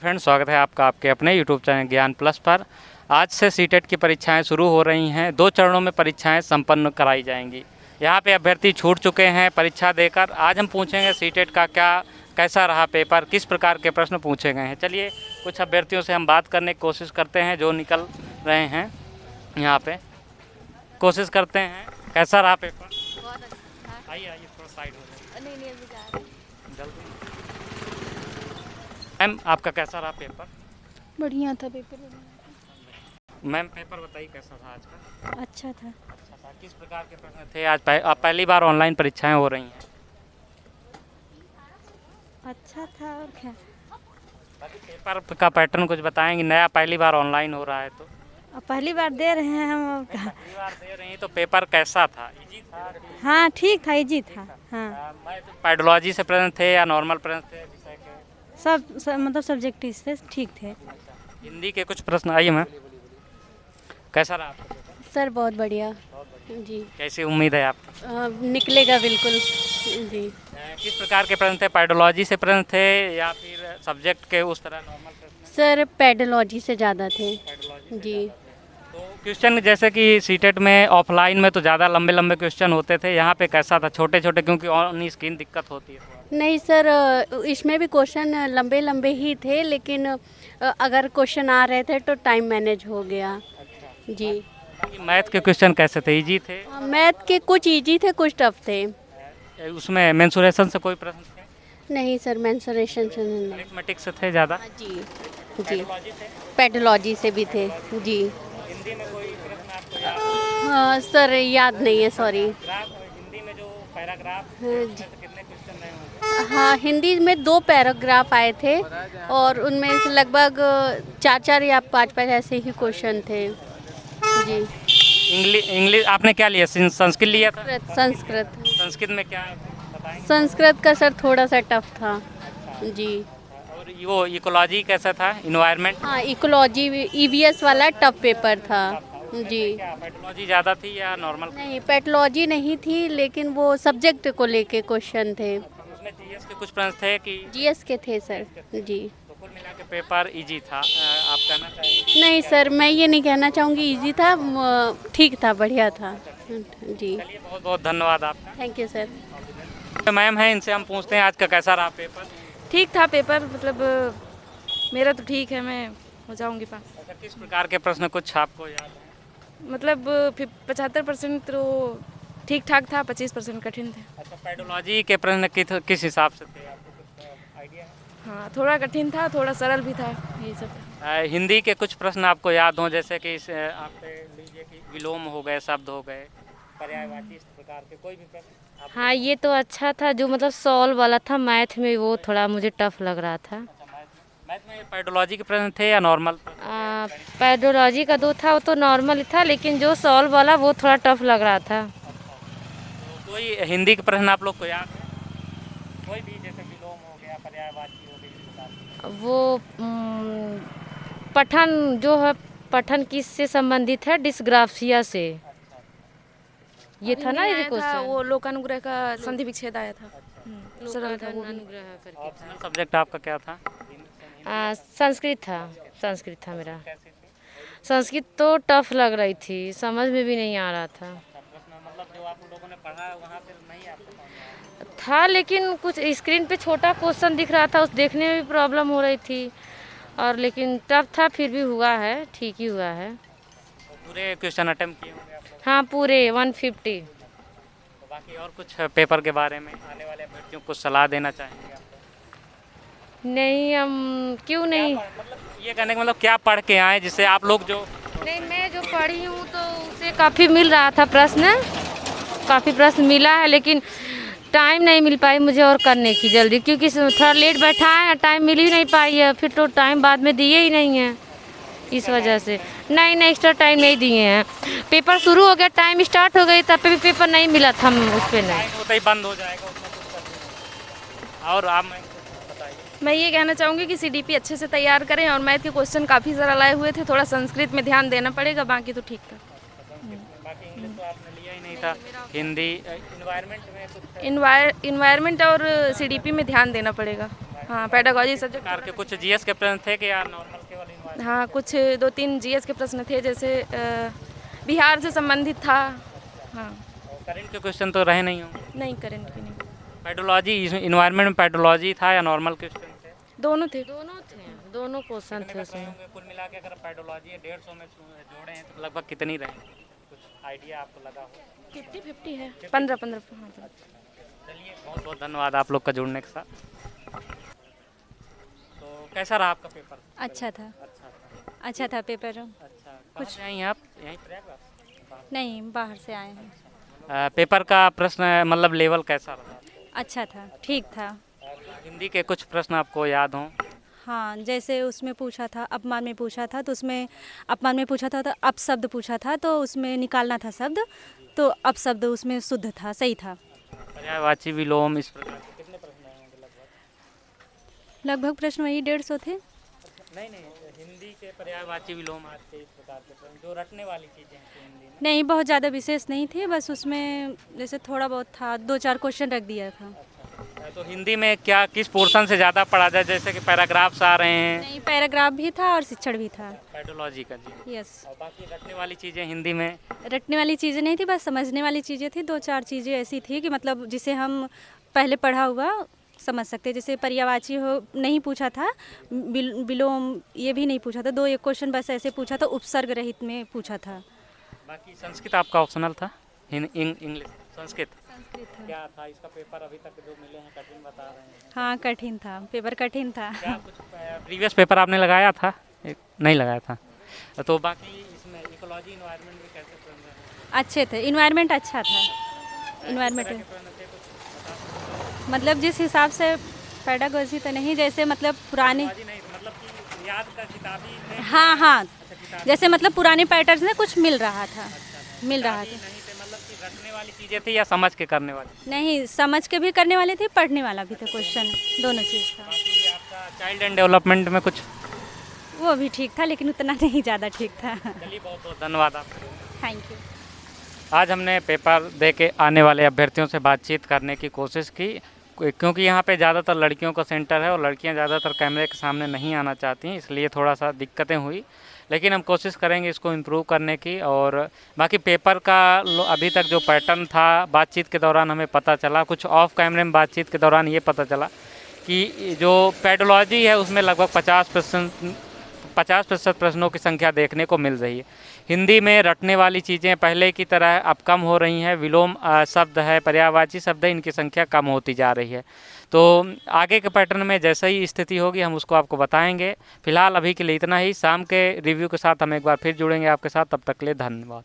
Friends, स्वागत है आपका आपके अपने यूट्यूब चैनल ज्ञान प्लस पर। आज से सीटेट की परीक्षाएं शुरू हो रही हैं। 2 चरणों में परीक्षाएं संपन्न कराई जाएंगी। यहां पे अभ्यर्थी छूट चुके हैं परीक्षा देकर। आज हम पूछेंगे सीटेट का कैसा रहा पेपर, किस प्रकार के प्रश्न पूछे गए हैं। चलिए कुछ अभ्यर्थियों से हम बात करने की कोशिश करते हैं जो निकल रहे हैं। यहाँ पे कोशिश करते हैं कैसा रहा पेपर। बहुत अच्छा था। आइए थोड़ा साइड हो जाए। नहीं अभी जा रहे हैं। जल्दी। मैम, आपका कैसा रहा पेपर? बढ़िया था पेपर। मैम, पेपर बताइए कैसा था आज का? अच्छा था। अच्छा था। किस प्रकार के प्रश्न थे आज? आप पहली बार ऑनलाइन परीक्षाएं हो रही हैं। अच्छा था और क्या। पेपर का पैटर्न कुछ बताएंगे? नया पहली बार ऑनलाइन हो रहा है तो अब पहली बार दे रहे हैं हम। पहली बार दे रही तो पेपर कैसा था? इजी था कि हाँ ठीक था, इजी था। हाँ पैडोलॉजी से प्रश्न थे या नॉर्मल प्रश्न थे विषय के? सब मतलब सब्जेक्टिव से ठीक थे। हिंदी के कुछ प्रश्न। आइए मैम, कैसा रहा आपका पेपर? सर बहुत बढ़िया जी। कैसी उम्मीद है आपकी? निकलेगा बिल्कुल जी। किस प्रकार के प्रश्न थे? पैडोलॉजी से प्रश्न थे या फिर सब्जेक्ट के उस तरह नॉर्मल प्रश्न? सर पेडोलॉजी से ज़्यादा थे पैडोलॉजी जी। तो क्वेश्चन जैसे कि सीटेट में ऑफलाइन में तो ज़्यादा लंबे लंबे क्वेश्चन होते थे, यहाँ पे कैसा था? छोटे छोटे, क्योंकि ऑन स्क्रीन दिक्कत होती है थोड़ा। नहीं सर, इसमें भी क्वेश्चन लंबे लंबे ही थे, लेकिन अगर क्वेश्चन आ रहे थे तो टाइम मैनेज हो गया जी। मैथ के क्वेश्चन कैसे थे? इजी थे? मैथ के कुछ इजी थे, कुछ टफ थे। उसमें मेंसुरेशन से कोई प्रश्न थे? नहीं सर, मेंसुरेशन से नहीं। अरिथमेटिक्स से थे ज़्यादा? जी जी। पैडोलॉजी से? पेडोलॉजी से भी थे जी। हिंदी में कोई प्रश्न आपको याद है? हाँ सर, याद नहीं है, सॉरी। हिंदी में जो पैराग्राफ कितने क्वेश्चन रहे होंगे? हाँ, हिंदी में 2 पैराग्राफ आए थे और उनमें से लगभग 4 या 5 ऐसे ही क्वेश्चन थे जी। इंग्लिश आपने क्या लिया? संस्कृत लिया था? संस्कृत। संस्कृत में क्या बताएंगे? संस्कृत का सर थोड़ा सा टफ था जी। और वो इकोलॉजी कैसा था? इन्वायरमेंट? हाँ, इकोलॉजी ईवीएस वाला टफ पेपर था जी। क्या पैथोलॉजी ज़्यादा थी या नॉर्मल? नहीं, पैथोलॉजी नहीं थी, लेकिन वो सब्जेक्ट को लेके क्वेश्चन थे। उसमें जीएस के कुछ प्रश्न थे कि? जीएस के थे सर जी। तो कुल मिला के पेपर इजी था आप कहना चाहेंगे? नहीं सर, मैं ये नहीं कहना चाहूँगी इजी था, ठीक था, बढ़िया था जी। चलिए, बहुत बहुत धन्यवाद आपका। Thank you sir. तो मैम है, इनसे हम पूछते हैं आज का कैसा रहा पेपर। ठीक था पेपर, मतलब मेरा तो ठीक है, मैं हो जाऊंगी पास। अच्छा, किस प्रकार के प्रश्न कुछ आपको याद है? मतलब 75% तो ठीक ठाक था, 25% कठिन थे। अच्छा, पैडोलॉजी के प्रश्न किस हिसाब से थे? आपको कुछ आइडिया है? हाँ, थोड़ा कठिन था, थोड़ा सरल भी था, यही सब था। हिंदी के कुछ प्रश्न आपको याद हों, जैसे कि आप लीजिए कि विलोम हो गए, शब्द हो गए, पर्यायवाची, इस प्रकार के कोई भी प्रश्न? हाँ, ये तो अच्छा था। जो मतलब सॉल्व वाला था मैथ में, वो थोड़ा मुझे टफ लग रहा था। मैथ में पैडोलॉजी के प्रश्न थे या नॉर्मल? पैडोलॉजी का 2 था, वो तो नॉर्मल ही था, लेकिन जो सॉल्व वाला वो थोड़ा टफ लग रहा था। तो कोई हिंदी के प्रश्न आप लोग को याद है? कोई भी, जैसे विलोम हो गया, पर्यायवाची हो गई, इस प्रकार के? वो पठन जो है, पठन किससे संबंधित है? डिस्ग्राफिया से। ये था ना, ये आया था, क्वेश्चन। वो लोकानुग्रह का संधि विच्छेद आया था। सरल था वो भी। ऑप्शनल सब्जेक्ट आपका क्या था? संस्कृत था। संस्कृत था मेरा। संस्कृत तो टफ लग रही थी, समझ में भी नहीं आ रहा था। प्रश्न मतलब जो आप लोगों ने पढ़ा है वहाँ पे नहीं आपको समझ में आया? था, लेकिन कुछ स्क्रीन पे छोटा क्वेश्चन दिख रहा था, उस देखने में भी प्रॉब्लम हो रही थी, और लेकिन टफ था, फिर भी हुआ है, ठीक ही हुआ है। तो पूरे क्वेश्चन अटेम्प्ट किए होंगे आप लोग? हाँ, पूरे 150। तो बाकी और कुछ पेपर के बारे में आने वाले अभ्यर्थियों को सलाह देना चाहेंगे आप? नहीं, हम क्यों नहीं। मतलब ये कहने का मतलब क्या पढ़ के आए जिससे आप लोग जो? नहीं, मैं जो पढ़ी हूँ तो उसे काफ़ी मिल रहा था प्रश्न, काफ़ी प्रश्न मिला है, लेकिन टाइम नहीं मिल पाई मुझे और करने की जल्दी, क्योंकि थोड़ा लेट बैठा है, टाइम मिल ही नहीं पाई है, फिर तो टाइम बाद में दिए ही नहीं हैं, इस वजह से। नहीं, एक्स्ट्रा टाइम नहीं दिए हैं। पेपर शुरू हो गया, टाइम स्टार्ट हो गई, तब पे भी पेपर नहीं मिला था, उस पर नहीं। होता ही बंद हो जाएगा, उसमें कुछ कर देंगे। और आप बताइए। मैं ये कहना चाहूँगी कि सीडीपी अच्छे से तैयार करें, और मैथ के क्वेश्चन काफ़ी सरल आए हुए थे, थोड़ा संस्कृत में ध्यान देना पड़ेगा, बाकी तो ठीक था। बाकी इंग्लिश तो आपने लिया ही नहीं था। हिंदी, इन्वायरमेंट में कुछ? इन्वायरमेंट और सीडीपी में ध्यान देना पड़ेगा। हाँ पेडागॉजी सब्जेक्ट। प्रकार के कुछ जीएस के प्रश्न थे कि यार नॉर्मल केवल इन्वायरमेंट? हाँ कुछ 2-3 जीएस के प्रश्न थे, जैसे बिहार से संबंधित था। हाँ करंट के क्वेश्चन तो रहे नहीं होंगे? नहीं, करंट की नहीं। पेडोलॉजी, इन्वायरमेंट में पेडोलॉजी था या नॉर्मल क्वेश्चन थे? दोनों थे। दोनों क्वेश्चन थे उसमें। होंगे कुल मिला के अगर पेडोलॉजी 150 में जोड़े हैं तो लगभग कितनी रहेंगे? कुछ आइडिया आपको लगा हो? 50-50 है, 15-15। हाँ चलिए बहुत बहुत धन्यवाद आप लोग का जुड़ने के साथ। तो कैसा रहा आपका पेपर? अच्छा था। अच्छा था। अच्छा था पेपर। अच्छा कहाँ से आई हैं आप? यहीं प्रयागराज? नहीं, बाहर से आए हैं। पेपर का प्रश्न मतलब लेवल कैसा रहा? अच्छा था, ठीक था। हिंदी के कुछ प्रश्न आपको याद हों? हाँ, जैसे उसमें पूछा था, अपमान में पूछा था, तो उसमें अपमान में पूछा था तो अपशब्द पूछा था, तो उसमें निकालना था शब्द, तो अपशब्द उसमें शुद्ध था, सही था। पर्यायवाची विलोम इस प्रकार के कितने प्रश्न आए होंगे लगभग? लगभग प्रश्न वही 150 थे। नहीं हिंदी के पर्यायवाची विलोम आज के इस प्रकार के प्रश्न जो रटने वाली चीज़ें हैं हिंदी में? नहीं, बहुत ज़्यादा विशेष नहीं थे, बस उसमें जैसे थोड़ा बहुत था, 2-4 क्वेश्चन रख दिया था। अच्छा तो हिंदी में क्या किस पोर्शन से ज़्यादा पढ़ा जाए, जैसे कि पैराग्राफ्स आ रहे हैं? नहीं, पैराग्राफ भी था और शिक्षण भी था। पेडोलॉजी का जी। यस। और बाकी रटने वाली चीज़ें हिंदी में? रटने वाली चीज़ें नहीं थी, बस समझने वाली चीज़ें थी। 2-4 चीज़ें ऐसी थी कि मतलब जिसे हम पहले पढ़ा हुआ समझ सकते, जैसे पर्यायवाची हो नहीं पूछा था, विलोम ये भी नहीं पूछा था, 2-1 क्वेश्चन बस ऐसे पूछा था, उपसर्ग रहित में पूछा था। बाकी संस्कृत आपका ऑप्शनल था? इंग्लिश संस्कृत था। क्या था इसका पेपर? अभी तक जो मिले हैं कठिन बता रहे हैं। हाँ, कठिन था, पेपर कठिन था। क्या कुछ प्रीवियस पेपर आपने लगाया था? नहीं लगाया था। तो बाकी इसमें इकोलॉजी इन्वायरमेंट भी कैसे प्रश्न रहे? अच्छे थे, इन्वायरमेंट अच्छा था। इन्वायरमेंट मतलब जिस हिसाब से पेडागॉजी तो नहीं, जैसे मतलब पुराने, नहीं मतलब कि याद का किताबी नहीं? हाँ हाँ, अच्छा किताबी जैसे मतलब पुराने पैटर्न में कुछ मिल रहा था, मिल रहा था। नहीं थे मतलब कि रटने वाली चीज़ें थी या समझ के करने वाली? नहीं, समझ के भी करने वाले थे, पढ़ने वाला भी था क्वेश्चन, दोनों चीज़ था। बाकी आपका चाइल्ड एंड डेवलपमेंट में कुछ? वो भी ठीक था, लेकिन उतना नहीं ज़्यादा ठीक था। चलिए बहुत बहुत धन्यवाद आपका। Thank you. आज हमने पेपर दे के आने वाले अभ्यर्थियों से बातचीत करने की कोशिश की, क्योंकि यहाँ पे ज़्यादातर लड़कियों का सेंटर है और लड़कियाँ ज़्यादातर कैमरे के सामने नहीं आना चाहती हैं, इसलिए थोड़ा सा दिक्कतें हुई, लेकिन हम कोशिश करेंगे इसको इम्प्रूव करने की। और बाकी पेपर का अभी तक जो पैटर्न था बातचीत के दौरान हमें पता चला, कुछ ऑफ कैमरे में बातचीत के दौरान ये पता चला कि जो पेडोलॉजी है उसमें लगभग 50% प्रश्नों की संख्या देखने को मिल रही है। हिंदी में रटने वाली चीज़ें पहले की तरह अब कम हो रही हैं, विलोम शब्द है, पर्यायवाची शब्द है, इनकी संख्या कम होती जा रही है। तो आगे के पैटर्न में जैसे ही स्थिति होगी हम उसको आपको बताएंगे। फिलहाल अभी के लिए इतना ही। शाम के रिव्यू के साथ हम एक बार फिर जुड़ेंगे आपके साथ, तब तक के लिए धन्यवाद।